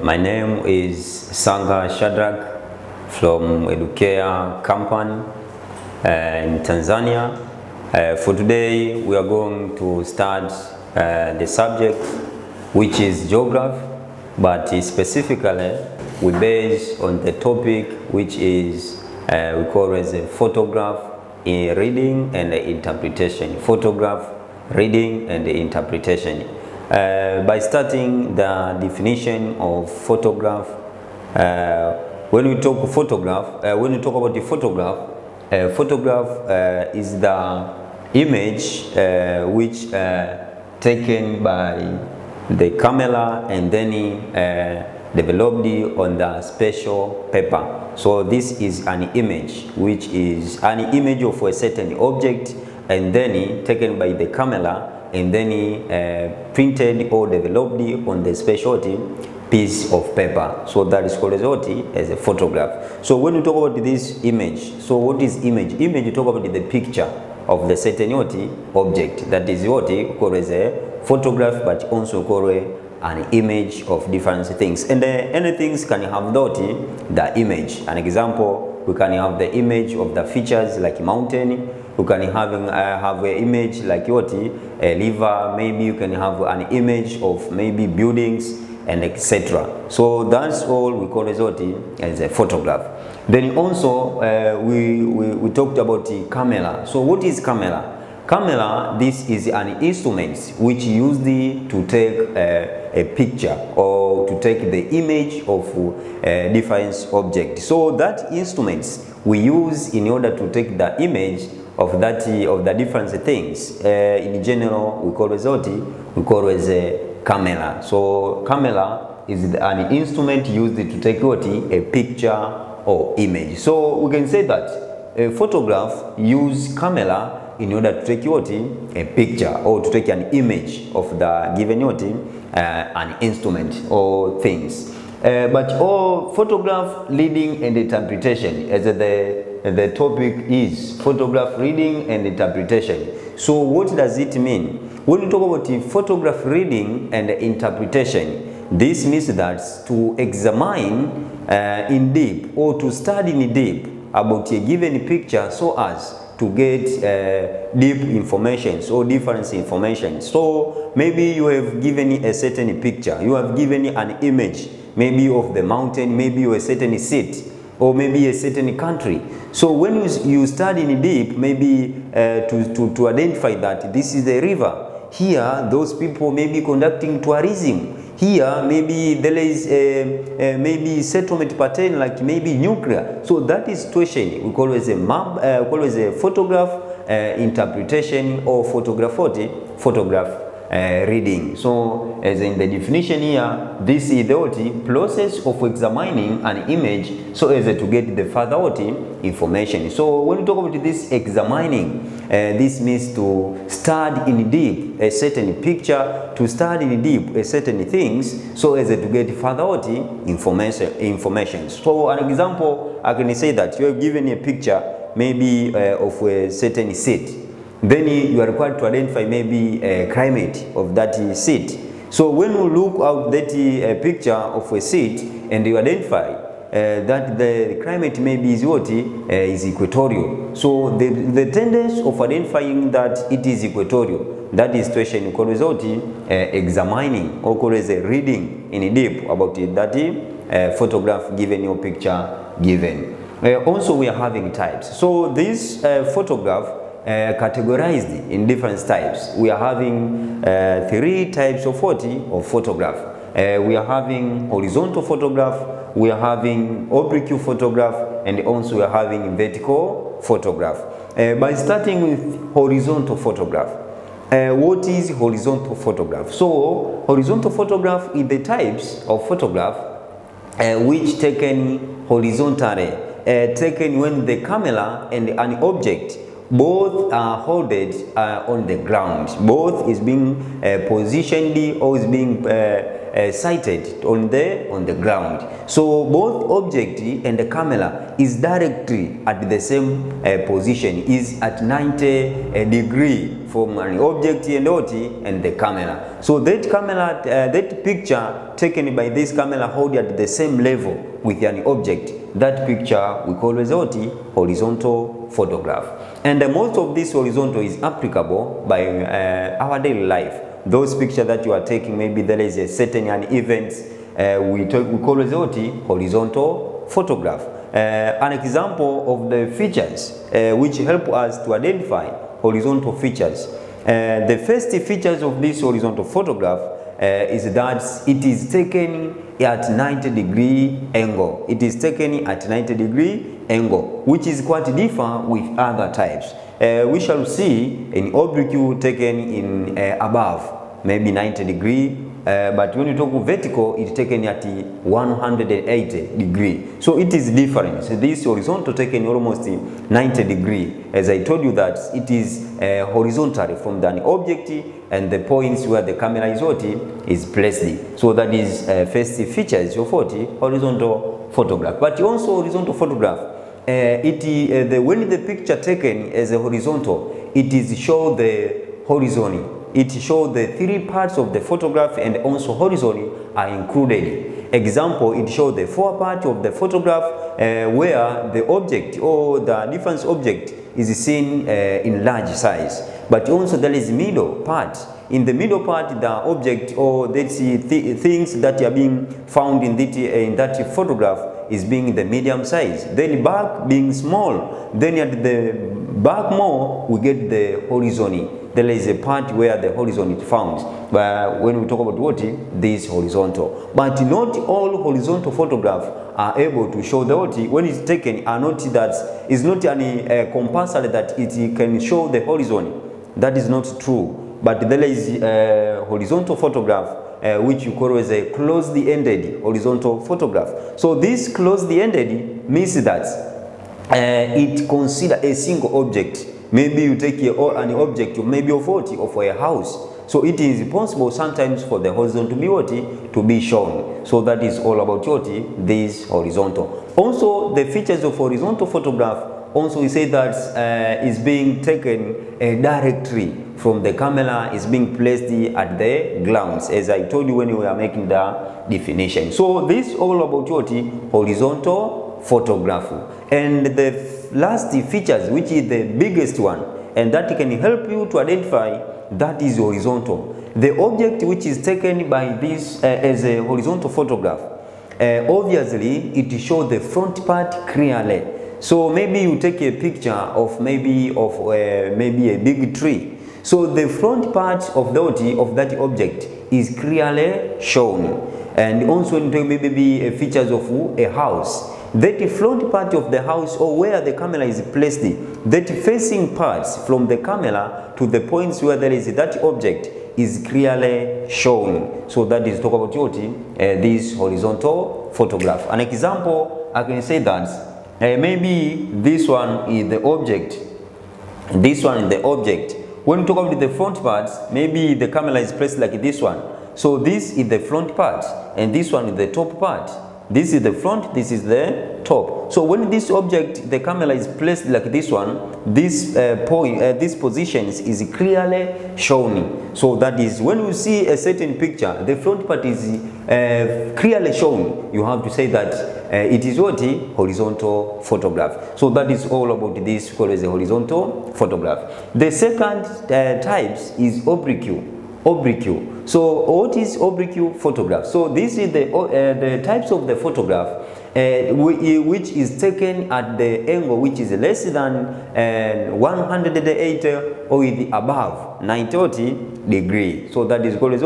My name is Sanga Shadrack from Edukea Company in Tanzania. For today, we are going to start the subject, which is Geograph, but specifically we base on the topic which is we call as a photograph in reading and interpretation. Photograph, reading and interpretation. By starting the definition of photograph, when we talk about the photograph, photograph is the image which taken by the camera and then developed on the special paper. So this is an image, which is an image of a certain object and then taken by the camera and then printed or developed on the specialty piece of paper. So that is called as a photograph. So when we talk about this image, so what is image? Image, you talk about the picture of the certain object. That is what we call as a photograph, but also call an image of different things. And any things can have the image. An example, we can have the image of the features like mountain. You can have an image like a river. Maybe you can have an image of maybe buildings and etc. So that's all we call as a photograph. Then also we talked about the camera. So what is camera? Camera, this is an instrument which used to take a picture or to take the image of different objects. So that instruments we use in order to take the image of the different things. In general, we call as a camera. So camera is an instrument used to take a picture or image. So we can say that a photograph use camera in order to take a picture or to take an image of the given an instrument or things. But all photograph, reading and interpretation, as the topic is photograph, reading and interpretation. So what does it mean? When we talk about the photograph, reading and interpretation, this means that to examine in deep or to study in deep about a given picture so as to get deep information or different information. So maybe you have given a certain picture, you have given an image, maybe of the mountain, maybe a certain city, or maybe a certain country. So when you study in deep, maybe to identify that this is a river, here those people may be conducting tourism. Here maybe there is a maybe settlement pattern like maybe nuclear. So that is situation we call as a map, call as a photograph interpretation or photograph reading. So as in the definition here, this is the process of examining an image so as to get the further information. So when we talk about this examining, this means to study in deep a certain picture, to study in deep a certain things so as to get further information. So an example, I can say that you have given a picture maybe of a certain city. Then you are required to identify maybe a climate of that city. So when you look out that picture of a city and you identify that the climate maybe is is equatorial. So the tendency of identifying that it is equatorial, that is situation called examining or called as a reading in deep about that photograph given your picture given. Also we are having types. So this photograph categorized in different types. We are having 3 types of photograph. We are having horizontal photograph, we are having oblique photograph, and also we are having vertical photograph. By starting with horizontal photograph, what is horizontal photograph? So horizontal photograph is the types of photograph which taken horizontally, taken when the camera and an object both are holded on the ground. Both is being positioned or is being sighted on the ground. So both object and the camera is directly at the same position, is at 90 degree from an object and the camera. So that camera, that picture taken by this camera hold at the same level with an object. That picture we call as horizontal photograph. And most of this horizontal is applicable by our daily life. Those pictures that you are taking, maybe there is a certain event, we call as horizontal photograph. An example of the features which help us to identify horizontal features. The first features of this horizontal photograph is that it is taken at 90 degree angle. It is taken at 90 degree angle, which is quite different with other types. We shall see an oblique taken in above, maybe 90 degree, but when you talk vertical, it's taken at 180 degree. So it is different. So this horizontal taken almost 90 degree. As I told you that it is horizontally from the object and the points where the camera is placed. So that is first features of horizontal photograph. But also horizontal photograph, when the picture taken as a horizontal, it is show the horizon. It shows the three parts of the photograph, and also horizon are included. Example, it shows the four parts of the photograph where the object or the different object is seen in large size. But also there is middle part. In the middle part, the object or the things that are being found in that photograph is being the medium size. Then back being small. Then at the back more, we get the horizon. There is a part where the horizon is found. But when we talk about this horizontal. But not all horizontal photographs are able to show the when it's taken are not that is not any compulsory that it can show the horizon. That is not true. But there is a horizontal photograph which you call as a closed-ended horizontal photograph. So this closed-ended means that it considers a single object. Maybe you take an object maybe of a house. So it is possible sometimes for the horizon to be shown. So that is all about this horizontal. Also, the features of horizontal photograph, also we say that is being taken directly from the camera, is being placed at the grounds, as I told you when we were making the definition. So this all about horizontal photograph. And the last features, which is the biggest one, and that can help you to identify, that is horizontal. The object which is taken by this as a horizontal photograph, obviously it shows the front part clearly. So maybe you take a picture of maybe a big tree. So the front part of that object is clearly shown. And also maybe features of a house. That front part of the house, or where the camera is placed, that facing parts from the camera to the points where there is that object is clearly shown. So that is talk about this horizontal photograph. An example, I can say that maybe this one is the object. This one is the object. When we talk about the front parts, maybe the camera is placed like this one. So this is the front part, and this one is the top part. This is the front, this is the top. So when this object, the camera is placed like this one, this this position is clearly shown. So that is when you see a certain picture, the front part is clearly shown. You have to say that it is horizontal photograph. So that is all about this called as a horizontal photograph. The second types is oblique. So what is oblique photograph? So this is the types of the photograph which is taken at the angle which is less than 180 or above 90 degree. So that is called as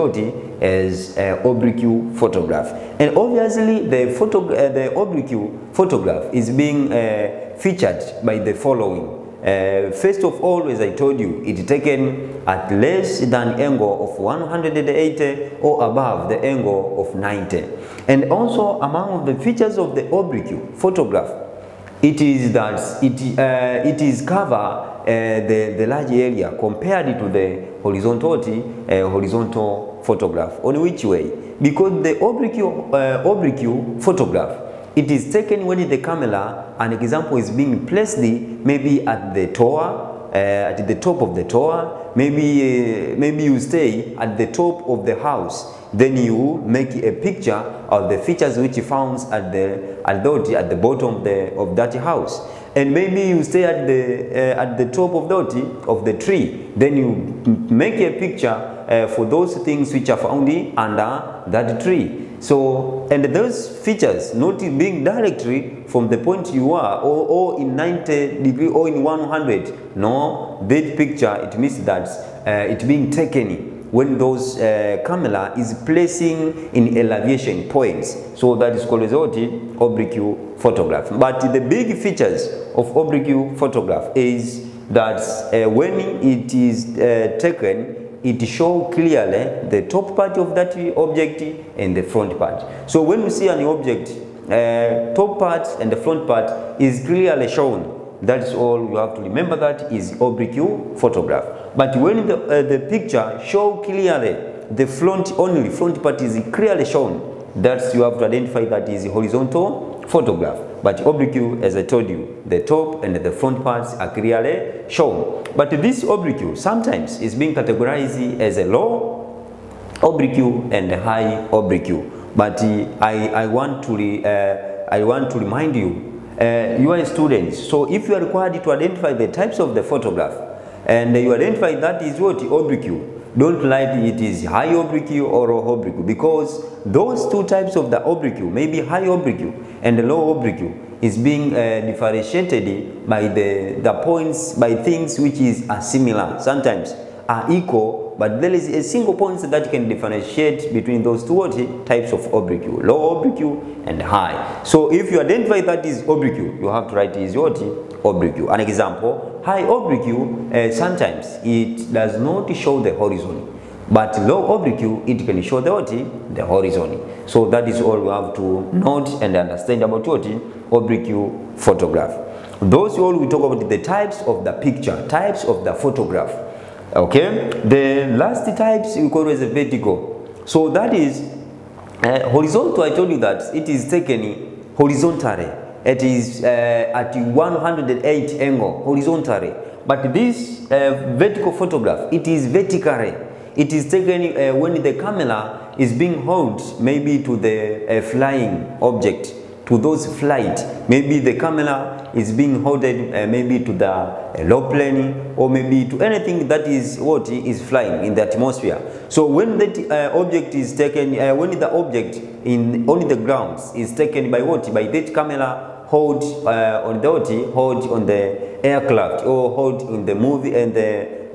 oblique photograph. And obviously the oblique photograph is being featured by the following. First of all, as I told you, it is taken at less than angle of 180 or above the angle of 90. And also among the features of the oblique photograph, it is that it is cover the large area compared to the horizontal photograph. On which way? Because the oblique photograph, it is taken when the camera, an example, is being placed maybe at the tower, at the top of the tower. Maybe you stay at the top of the house. Then you make a picture of the features which you found at the bottom of that house. And maybe you stay at the top of the tree. Then you make a picture for those things which are found under that tree. So, and those features not being directly from the point you are, or in 90 degree or in 100. No, that picture, it means that it being taken when those camera is placing in elevation points. So that is called as oblique photograph. But the big features of oblique photograph is that when it is taken, it shows clearly the top part of that object and the front part. So when you see an object, top part and the front part is clearly shown. That's all you have to remember, that is oblique photograph. But when the picture shows clearly the only front part is clearly shown, that's you have to identify that is horizontal photograph. But oblique, as I told you, the top and the front parts are clearly shown. But this oblique sometimes is being categorized as a low oblique and a high oblique. But I want to remind you, you are a student, so if you are required to identify the types of the photograph, and you identify that is what oblique, don't write it is high oblique or low oblique, because those two types of the oblique, maybe high oblique and low oblique, is being differentiated by the points, by things which is similar, sometimes are equal, but there is a single point that can differentiate between those two types of oblique, low oblique and high. So if you identify that is oblique, you have to write is what? Oblique. An example, high oblique, sometimes it does not show the horizon, but low oblique, it can show the what? The horizon. So that is all we have to note and understand about what? Oblique photograph. Those all we talk about the types of the picture, types of the photograph. Okay, the last types we call as a vertical. So that is horizontal. I told you that it is taken horizontally. It is at 108 angle horizontally. But this vertical photograph, it is vertically. It is taken when the camera is being held maybe to the flying object, to those flight. Maybe the camera is being held maybe to the aeroplane, or maybe to anything that is what is flying in the atmosphere. So when that object is taken, when the object on the ground is taken by what? By that camera hold on the aircraft, or hold in the movie, and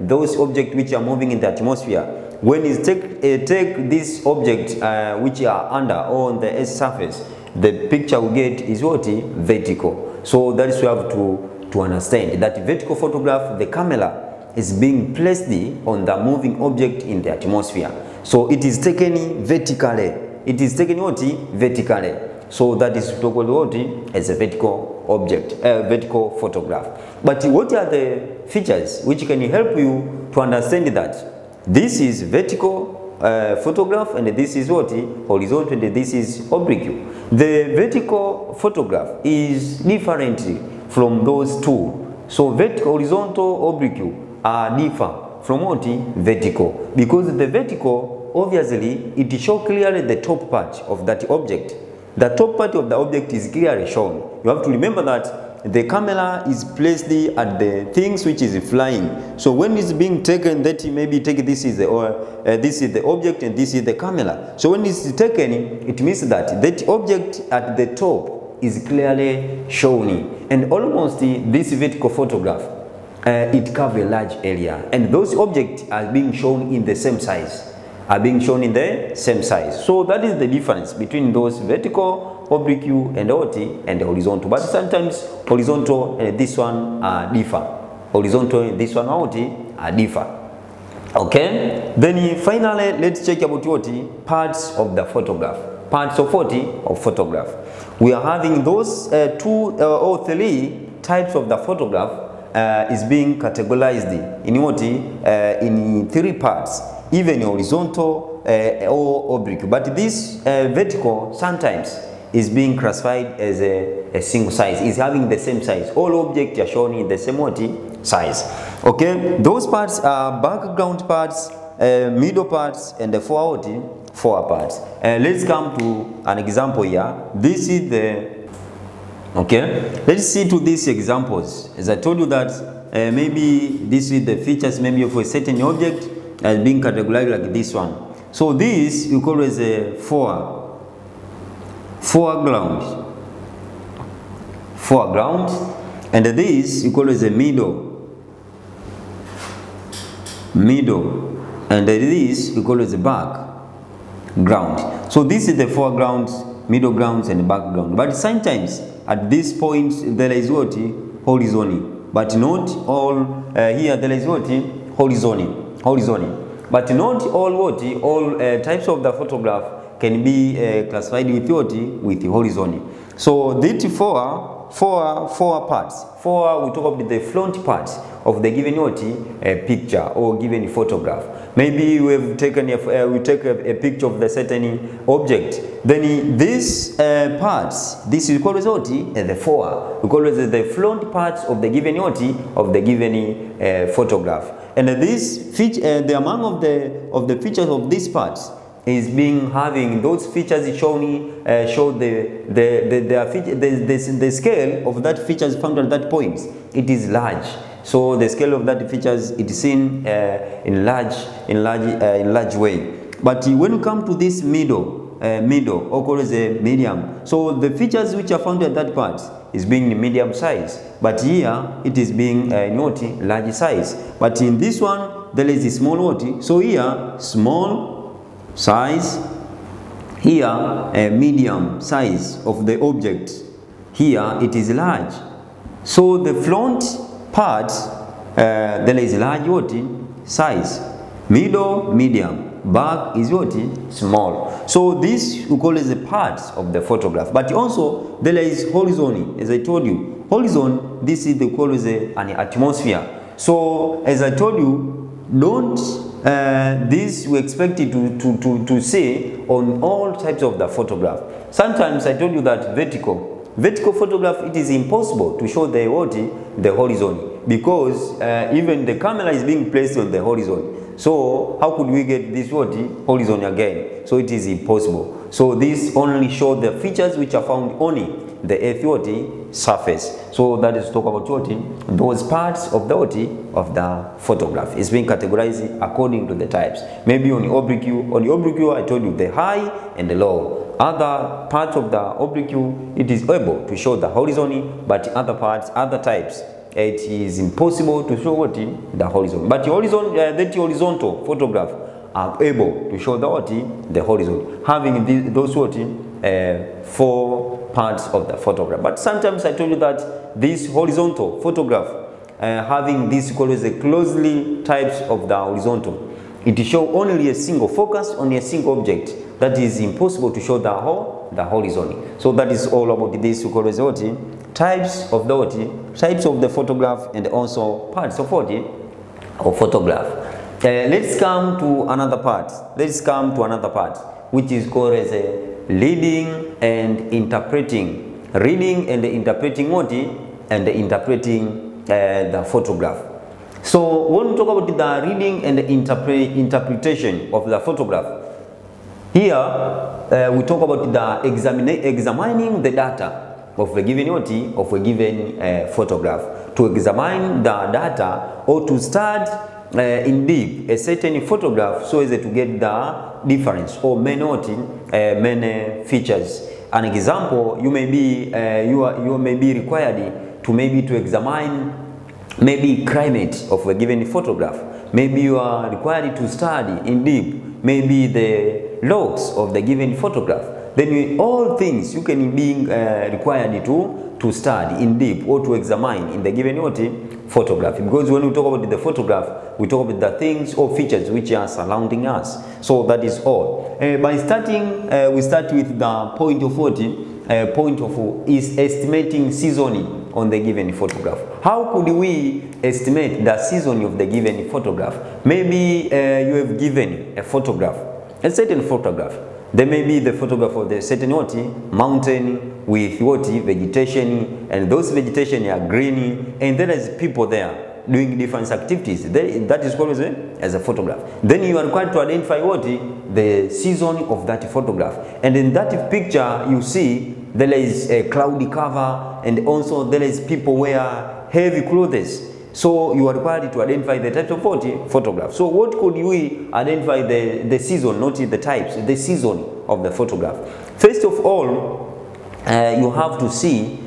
those objects which are moving in the atmosphere. When you take this object which are under or on the earth's surface, the picture we get is what? Vertical. So that is what you have to understand, that vertical photograph, the camera is being placed on the moving object in the atmosphere. So it is taken vertically. It is taken what? Vertically. So that is called what? As a vertical object, vertical photograph. But what are the features which can help you to understand that this is vertical photograph and this is what? Horizontal, and this is oblique. The vertical photograph is different from those two. So vertical, horizontal, oblique are different from what? Vertical. Because the vertical, obviously, it shows clearly the top part of that object. The top part of the object is clearly shown. You have to remember that the camera is placed at the things which is flying. So when it's being taken, that maybe take this is the object and this is the camera. So when it's taken, it means that that object at the top is clearly shown, and almost this vertical photograph it covers a large area, and those objects are being shown in the same size. So that is the difference between those vertical, oblique, and and horizontal. But sometimes horizontal and this one differ. Horizontal and this one are differ. Okay. Then finally, let's check about what? Parts of the photograph. Parts of what? Of photograph. We are having those 2 or 3 types of the photograph is being categorized in what? In 3 parts. Even horizontal, or oblique. But this vertical sometimes is being classified as a single size, is having the same size. All objects are shown in the same size. Okay, those parts are background parts, middle parts, and the fore parts. Let's come to an example here. This is the, okay, let's see to these examples. As I told you that maybe this is the features maybe of a certain object as being categorized like this one. So this you call as a foreground, and this you call as a middle, and this you call as a background. So this is the foreground, middle grounds, and background. But sometimes at this point there is what? Horizontal, but not all. Here there is what? Horizontal, but not all what? All types of the photograph can be classified with what? With horizontal. So these four parts. We talk about the front parts of the given what? Picture or given photograph. Maybe we have taken we take a picture of the certain object. Then these parts, this is called as what? The fore. We call it the front parts of the given what? Of the given photograph. And this feature, the amount of the features of these parts is being having those features shown show the scale of that features found at that point. It is large. So the scale of that features it is seen in large way. But when you come to this middle or called as a medium, so the features which are found at that part is being medium size, but here it is being not large size. But in this one there is a small what? So here small size, here a medium size of the object, here it is large. So the front part there is large what? Size, middle medium, back is what? Small. So this we call as the parts of the photograph. But also there is horizontal. As I told you, horizon, this is the call as an atmosphere. So as I told you, don't this we expect it to see on all types of the photograph. Sometimes I told you that vertical photograph, it is impossible to show the what? The horizon, because even the camera is being placed on the horizon. So how could we get this what? Horizon again? So it is impossible. So this only show the features which are found only the earth what? Surface. So that is talk about what? Those parts of the what? Of the photograph is being categorized according to the types. Maybe on the oblique I told you the high and the low. Other parts of the oblique it is able to show the horizon, but other parts, other types, it is impossible to show what? The horizon. But the horizontal photograph are able to show the what? The horizon, having those what? Four parts of the photograph. But sometimes I told you that this horizontal photograph having this called as a closely types of the horizontal, it show only a single focus on a single object. That is impossible to show the horizon. So that is all about this called as what? Types of the what? Types of the photograph, and also parts of what? Of photograph. Let's come to another part. Which is called as a reading and interpreting. Reading and interpreting what? And interpreting the photograph. So when we talk about the reading and the interpretation of the photograph, here we talk about the examining the data of a given what? Of a given photograph. To examine the data or to start in deep a certain photograph, so as to get the difference or many features. An example, you may be you may be required to examine maybe climate of a given photograph. Maybe you are required to study in deep maybe the logs of the given photograph. Then all things you can be required to study in deep or to examine in the given photograph. Because when we talk about the photograph, we talk about the things or features which are surrounding us. So that is all. By starting, we start with the point of what? Point of is estimating seasoning on the given photograph. How could we estimate the seasoning of the given photograph? Maybe you have given a photograph a certain photograph. There may be the photograph of the certain what? Mountain with what? Vegetation, and those vegetation are green, and there is people there doing different activities. That is called as a photograph. Then you are required to identify what? The season of that photograph. And in that picture you see there is a cloudy cover, and also there is people wear heavy clothes. So you are required to identify the type of what? Photograph. So what could we identify the season, not the types, the season of the photograph? First of all, you have to see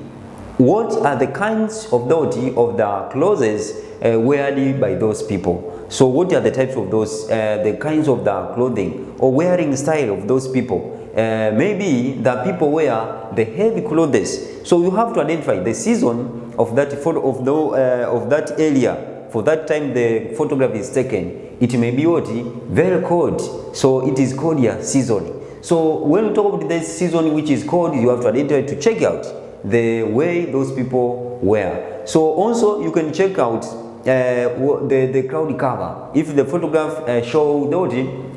what are the kinds of the clothes wearing by those people. So what are the types of those, the kinds of the clothing or wearing style of those people? Maybe the people wear the heavy clothes. So you have to identify the season of that of that area. For that time the photograph is taken, it may be what? Very cold. So it is cold season. So when we talk about this season which is cold, you have to identify to check out the way those people wear. So also you can check out the cloud cover. If the photograph show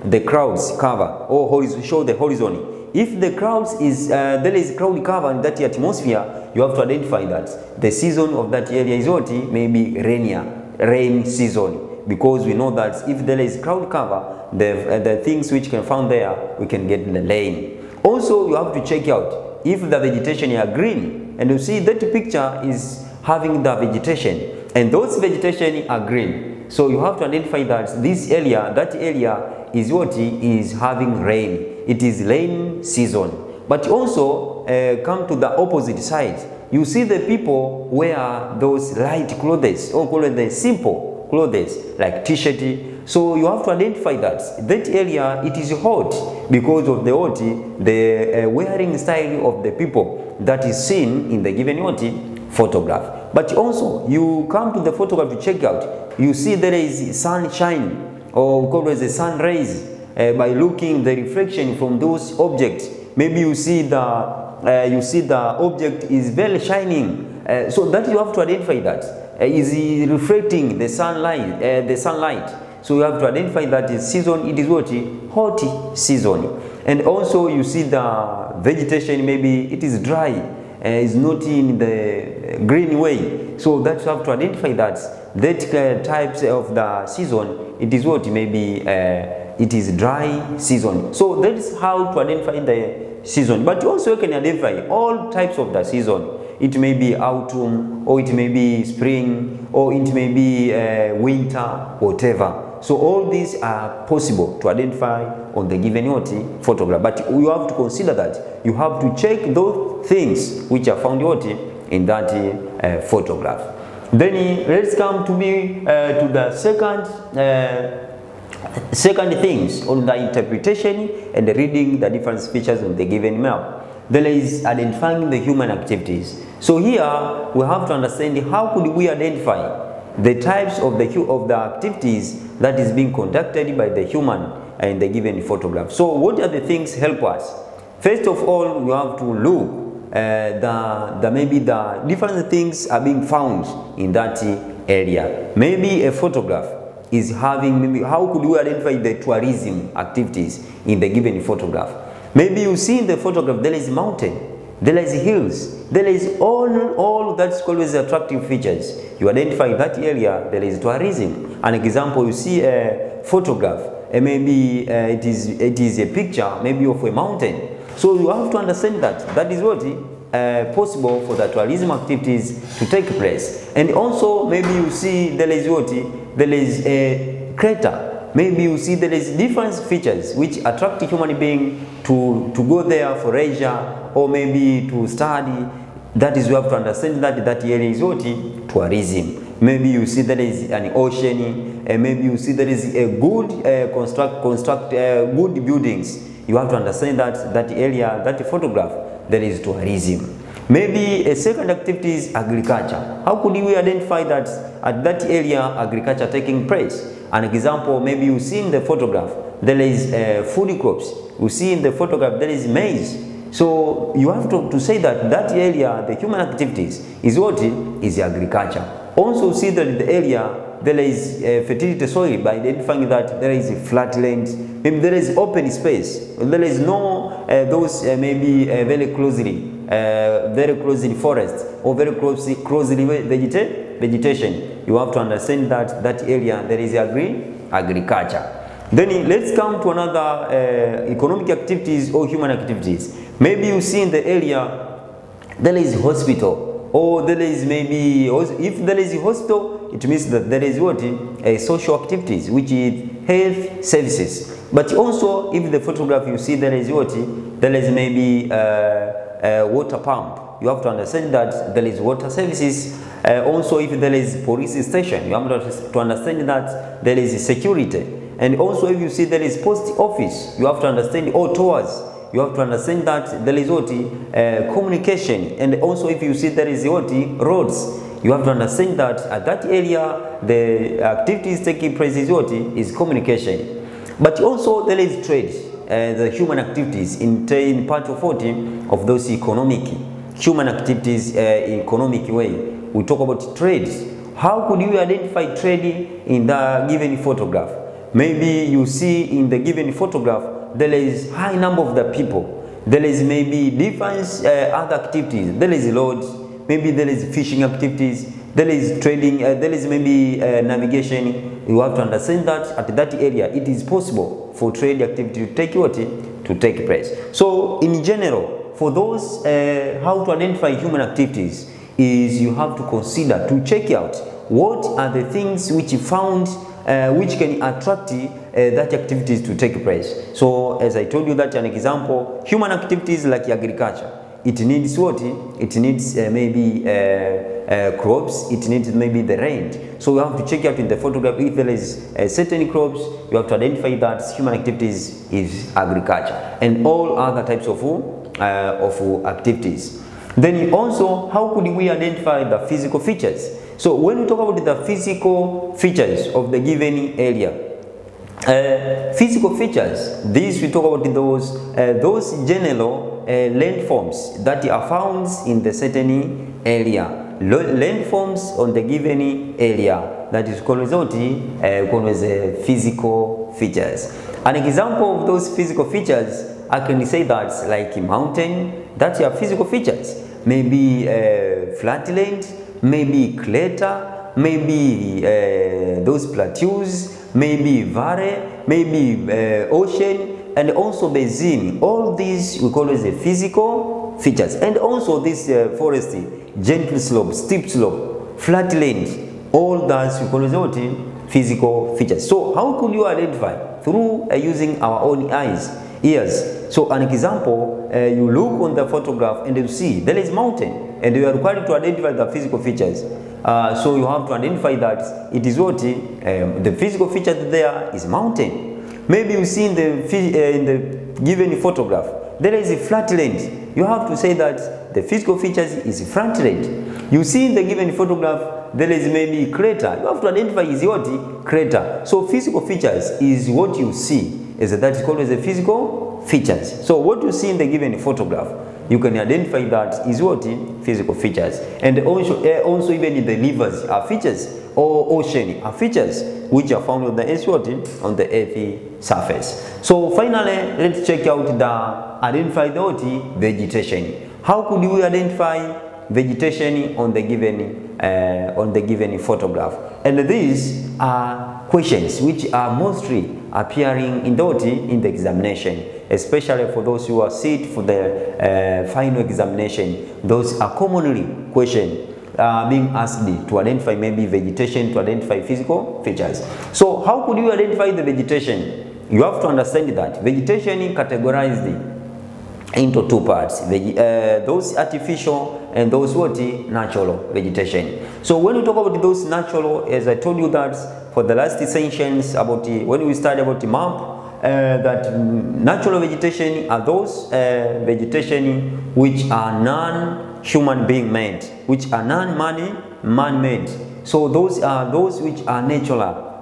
the clouds cover or show the horizon. If the clouds is there is cloud cover in that atmosphere, you have to identify that the season of that area is what? Maybe rain season, because we know that if there is cloud cover, the things which can found there, we can get the rain. Also you have to check out if the vegetation are green, and you see that picture is having the vegetation, and those vegetation are green. So you have to identify that this area, that area is what? Is having rain. It is rain season. But also come to the opposite side. You see the people wear those light clothes, or call it the simple clothes like t-shirt. So you have to identify that area it is hot because of the wearing style of the people that is seen in the given photograph. But also you come to the photograph to check out. You see there is sunshine, or called as the sun rays, by looking the reflection from those objects. Maybe you see the object is very shining. So that you have to identify that is reflecting the sunlight. So you have to identify that the season it is what? Hot season. And also you see the vegetation, maybe it is dry, is not in the green way. So that you have to identify that types of the season it is what? Maybe it is dry season. So that is how to identify the season. But also you can identify all types of the season. It may be autumn, or it may be spring, or it may be winter, whatever. So all these are possible to identify on the given photograph. But you have to consider that you have to check those things which are found in that photograph. Then let's come to the second things on the interpretation and reading the different features of the given map. There is identifying the human activities. So here we have to understand how could we identify the types of the activities that is being conducted by the human in the given photograph. So what are the things help us? First of all, you have to look maybe the different things are being found in that area. Maybe a photograph is having, maybe how could we identify the tourism activities in the given photograph? Maybe you see in the photograph there is mountain, there is hills, there is all that's called as attractive features. You identify that area, there is tourism. An example, you see a photograph, and maybe it is a picture maybe of a mountain. So you have to understand that is what possible for the tourism activities to take place. And also maybe you see there is what? There is a crater. Maybe you see there is different features which attract a human being to go there for leisure, or maybe to study. That is, you have to understand that area is what? Tourism. Maybe you see there is an ocean, and maybe you see there is a good good buildings. You have to understand that area, that photograph, there is tourism. Maybe a second activity is agriculture. How could we identify that at that area agriculture taking place? An example, maybe you see in the photograph there is food crops. You see in the photograph there is maize. So you have to say that area, the human activities, is what? Is agriculture. Also see that in the area there is fertility soil by identifying that there is a flat land, maybe there is open space, there is no those maybe very closely forest or very closely vegetation. You have to understand that that area there is agriculture. Then let's come to another economic activities or human activities. Maybe you see in the area there is hospital, or there is maybe, if there is a hospital, it means that there is what? Social activities, which is health services. But also, if the photograph you see there is what? There is maybe water pump. You have to understand that there is water services. Also, if there is police station, you have to understand that there is security. And also, if you see there is post office, you have to understand, or tours, you have to understand that there is what? Communication. And also, if you see there is what? Roads, you have to understand that at that area the activities taking place is what? Is communication. But also there is trade, the human activities in part of what? Of those human activities in economic way. We talk about trade. How could you identify trade in the given photograph? Maybe you see in the given photograph there is high number of the people. There is maybe different other activities. There is roads, maybe there is fishing activities, there is trading, there is maybe navigation. You have to understand that at that area it is possible for trade activity to take what? To take place. So in general, for those how to identify human activities is you have to consider to check out what are the things which you found which can attract that activities to take place. So as I told you that an example, human activities like agriculture, it needs what? It needs maybe crops, it needs maybe the rain. So you have to check out in the photograph if there is certain crops, you have to identify that human activities is agriculture and all other types of activities. Then also, how could we identify the physical features? So when we talk about the physical features of the given area, physical features, these we talk about those general landforms that are found in the certain area. Landforms on the given area, that is called as physical features. An example of those physical features, I can say that like mountain, that's your physical features. Maybe flat land, maybe crater, maybe those plateaus, maybe valley, maybe ocean, and also basin. All these we call as the physical features. And also this forest, gentle slope, steep slope, flat land, all that we call as what? Physical features. So how could you identify? Through using our own eyes, ears. So an example, you look on the photograph and you see there is mountain, and you are required to identify the physical features. So you have to identify that it is what? The physical feature there is mountain. Maybe you see in the given photograph there is a flat land. You have to say that the physical features is flat land. You see in the given photograph there is maybe crater. You have to identify is what? Crater. So physical features is what you see. That is called as the physical features. So what you see in the given photograph, you can identify that is what? Physical features. And also even in the rivers are features, or ocean are features which are found on the earth, on the earth surface. So finally, let's check out identify the vegetation. How could we identify vegetation on the given photograph? And these are questions which are mostly appearing in the examination, especially for those who are sit for the final examination. Those are commonly questions being asked to identify maybe vegetation, to identify physical features. So how could you identify the vegetation? You have to understand that vegetation categorized into two parts, those artificial and those natural vegetation. So when we talk about those natural, as I told you that for the last sessions about when we studied about the map, that natural vegetation are those vegetation which are non-human being made, which are man-made. So those are those which are natural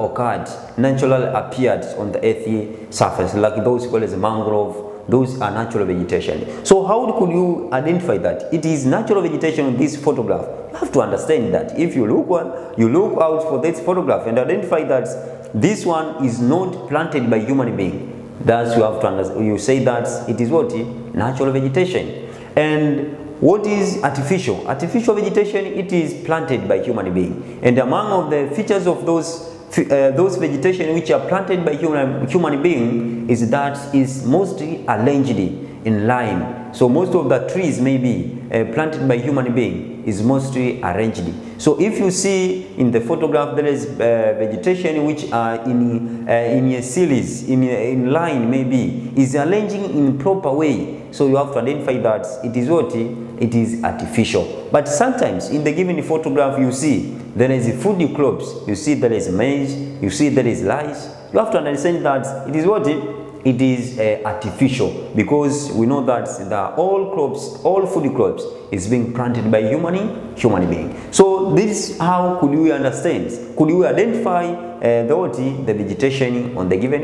occurred, natural appeared on the earthly surface, like those called as mangrove, those are natural vegetation. So how could you identify that it is natural vegetation in this photograph? You have to understand that if you look out for this photograph and identify that this one is not planted by human being, thus you have to understand, you say that it is what? Natural vegetation. And what is artificial? Artificial vegetation, it is planted by human being. And among of the features of those vegetation which are planted by human being is that is mostly arranged in line. So most of the trees may be planted by human being is mostly arranged. So if you see in the photograph, there is vegetation which are in a series, in line, maybe is arranging in proper way. So you have to identify that it is what? It is artificial. But sometimes in the given photograph, you see there is food crops, you see there is maize, you see there is rice. You have to understand that it is what? It is artificial, because we know that all food crops is being planted by human being. So this is how could we understand? Could we identify the vegetation on the given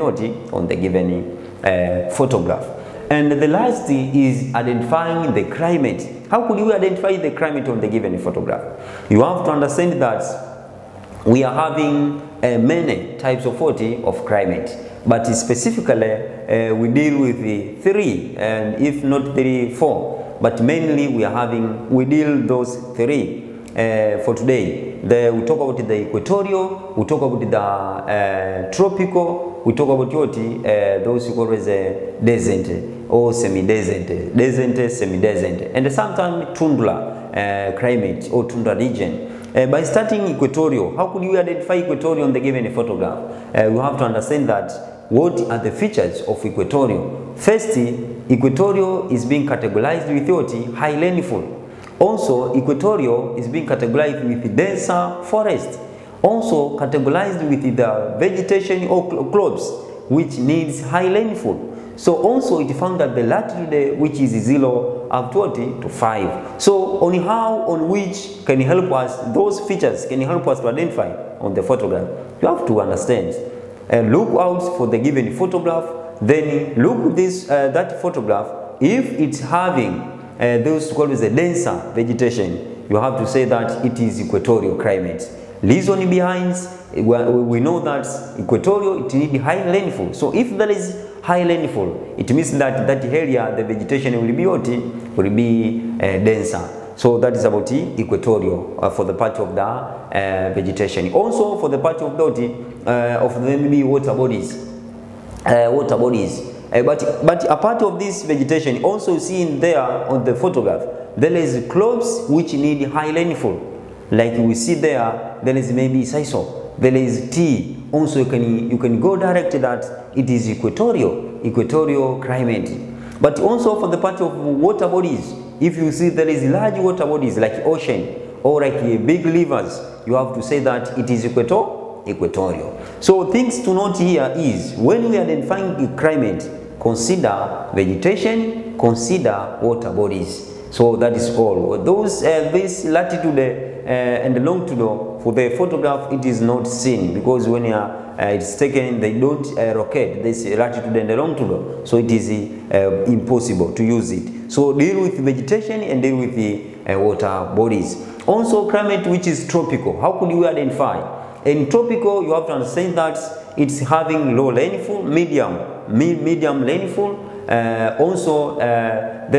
photograph? And the last is identifying the climate. How could you identify the climate on the given photograph? You have to understand that we are having many types of climate, but specifically we deal with the 3, and if not 3, 4, but mainly we deal those 3 for today. We talk about the equatorial, we talk about the tropical, we talk about those who call as desert or semi-desert, desert, semi-desert, and sometimes tundra climate or tundra region. By starting equatorial, how could you identify equatorial on the given photograph? You have to understand that what are the features of equatorial. First, equatorial is being categorized with high rainfall. Also, equatorial is being categorized with denser forest. Also categorized with the vegetation or crops which needs high rainfall. So also it found that the latitude which is 0 up to 5. So on which can help us, those features can help us to identify on the photograph. You have to understand and look out for the given photograph, then look this that photograph. If it's having those called as a denser vegetation, you have to say that it is equatorial climate. Reason behind, we know that equatorial, it needs high rainfall. So if there is high rainfall, it means that that area, the vegetation will be denser. So that is about equatorial for the part of the vegetation. Also for the part of the maybe water bodies. But a part of this vegetation, also seen there on the photograph, there is crops which need high rainfall. Like we see there is maybe sisal, there is tea. Also you can go direct that it is equatorial climate. But also for the part of water bodies, if you see there is large water bodies like ocean or like big rivers, you have to say that it is equatorial. So things to note here is, when we are identifying climate, consider vegetation, consider water bodies. So that is all. Those this latitude and longitude for the photograph, it is not seen, because when it's taken, they don't rotate this latitude and longitude, so it is impossible to use it. So deal with vegetation and deal with the water bodies. Also climate which is tropical, how could you identify? In tropical, you have to understand that it's having low rainfall, medium rainfall. Also it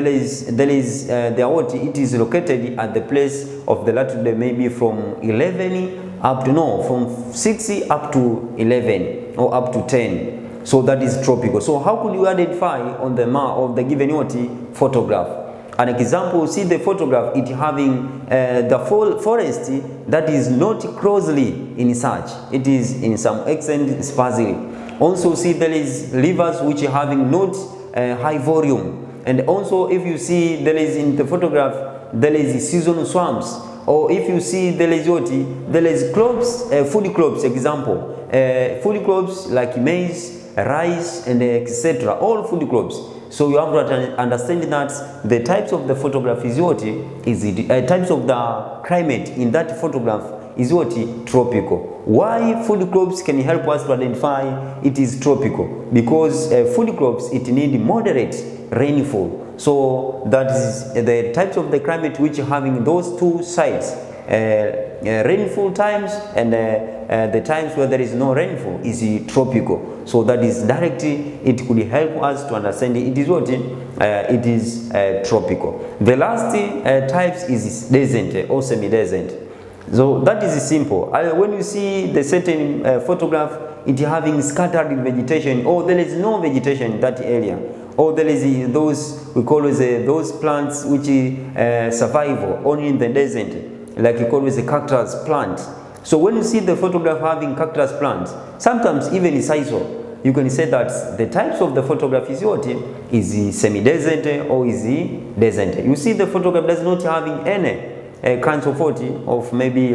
is located at the place of the latitude maybe from 11 up to from 60 up to 11 or up to 10. So that is tropical. So how could you identify on the map of the given photograph? An example, see the photograph, it having the forest that is not closely in such, it is in some extent sparsely. Also see there is rivers which are having not high volume. And also if you see there is in the photograph, there is seasonal swamps, or if you see there is crops, food crops, example, food crops like maize, rice, and etc. all food crops. So you have to understand that the types of the photograph is what is it, types of the climate in that photograph is what? Tropical. Why food crops can help us to identify it is tropical? Because food crops, it need moderate rainfall. So that is the types of the climate which are having those two sides, rainfall times and the times where there is no rainfall is tropical. So that is directly, it could help us to understand it is what? It is tropical. The last types is desert or semi-desert. So that is simple. When you see the certain photograph, it having scattered vegetation, or there is no vegetation in that area, or there is those, we call it those plants which survive only in the desert, like we call it a cactus plant. So when you see the photograph having cactus plants, sometimes even in siso, you can say that the types of the photograph is what? Is semi-desert or is desert. You see the photograph does not having any kinds of what? Of maybe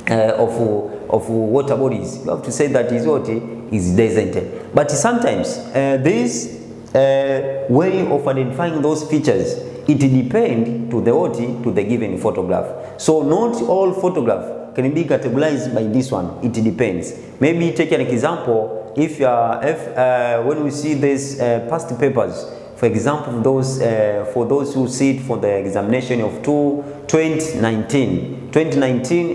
of water bodies. You have to say that is what? Is desert. But sometimes this way of identifying those features, it depends to the what? To the given photograph. So not all photograph can be categorized by this one. It depends. Maybe take an example. If when we see this past papers, for example, those for those who sit for the examination of 2019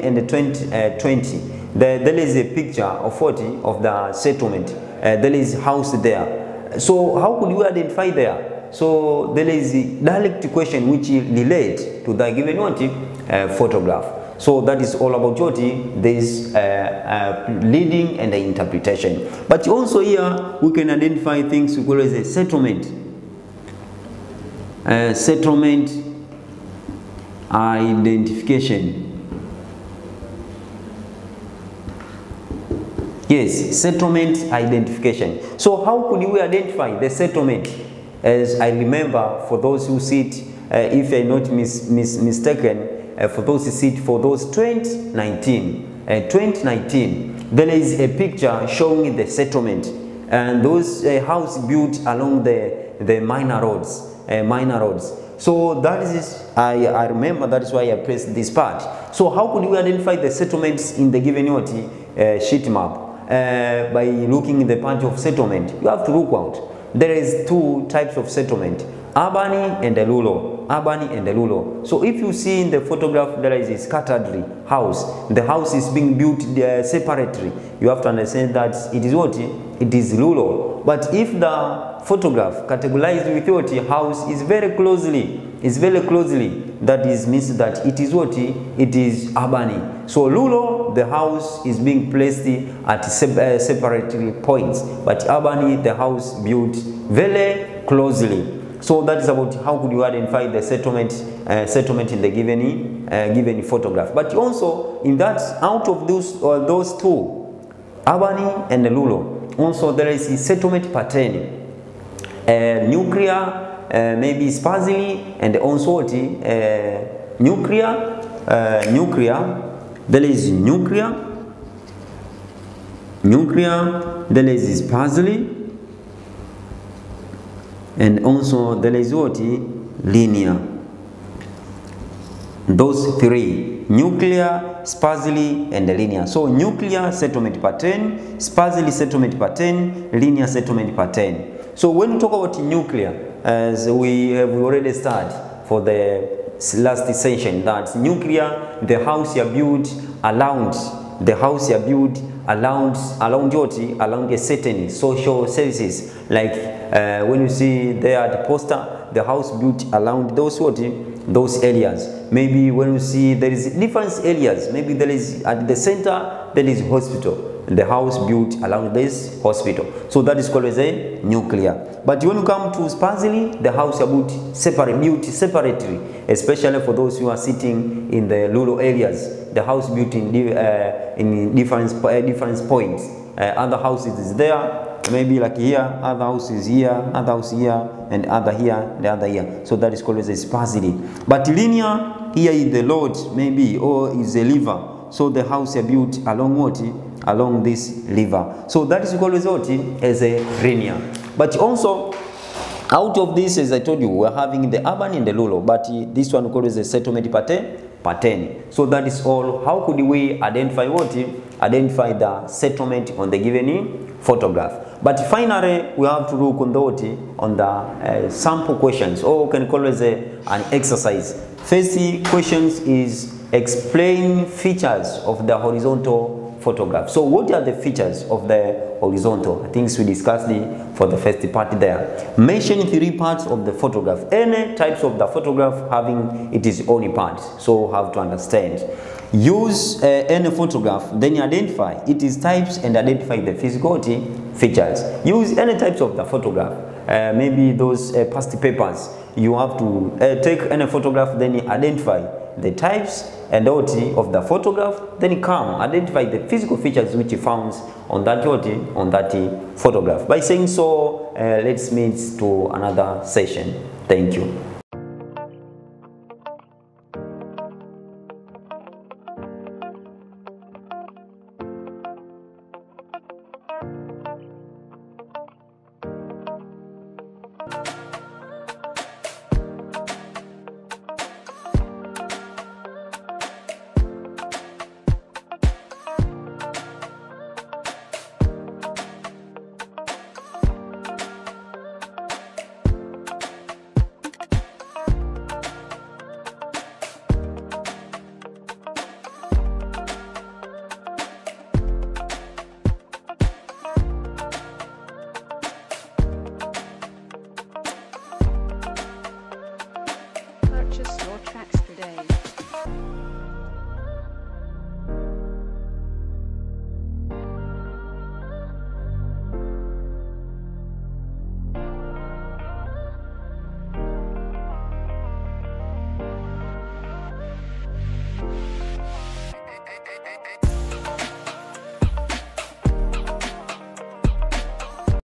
and 2020, there is a picture of what? Of the settlement. There is house there. So how could you identify there? So there is a direct question which relate to the given what? Photograph. So that is all about what? This leading and the interpretation. But also here we can identify things we call as a settlement. Settlement identification. Yes, settlement identification. So how could we identify the settlement? As I remember, for those who sit, if I'm not mistaken, for those who sit for those 2019, there is a picture showing the settlement and those house built along the minor roads. So that is, I remember, that is why I pressed this part. So how could we identify the settlements in the given sheet map? By looking in the part of settlement, you have to look out. There is two types of settlement, urban and the rural. Urban and the rural. So if you see in the photograph there is a scattered house, the house is being built separately, you have to understand that it is what? It is rural. But if the photograph categorized with what? House is very closely, that is means that it is what? It is urban. So rural, the house is being placed at separate points, but urban, the house built very closely. So that is about how could you identify the settlement in the given photograph. But also in that, out of those two, urban and rural, also there is a settlement pattern, nuclear, maybe sparsely, and also nuclear. There is nuclear. There is sparsely. And also there is what? Linear. Those three: nuclear, sparsely, and linear. So nuclear settlement pattern, sparsely settlement pattern, linear settlement pattern. So when we talk about nuclear, as we have already started for the last session, that nuclear, the house you built around, around a certain social services, like when you see there at the poster, the house built around those areas. Maybe when you see there is different areas, maybe there is at the center there is hospital, the house built around this hospital. So that is called as a nuclear. But when you come to sparsely, the house are built separately, especially for those who are sitting in the rural areas. The house built in different points. Other houses is there, maybe like here, other houses here, other house here, and other here, the other here. So that is called as a sparsity. But linear, here is the road, maybe, or is a river. So the house are built along what? Along this river. So that is called as what? As a linear. But also, out of this, as I told you, we're having the urban and the rural. But this one called as a settlement pattern. pattern. So that is all. How could we identify what? Identify the settlement on the given photograph. But finally, we have to look on the sample questions, or we can call it an exercise. First question is explain features of the horizontal photograph. So what are the features of the horizontal? I think we discussed it for the first part there. Mention 3 parts of the photograph. Any types of the photograph having its own parts. So have to understand. Use any photograph, then you identify its types and identify the physical features. Use any types of the photograph. Maybe those past papers. You have to take any photograph, then you identify the types and of the photograph, then you come identify the physical features which you found on that photograph. By saying so, let's meet to another session. Thank you.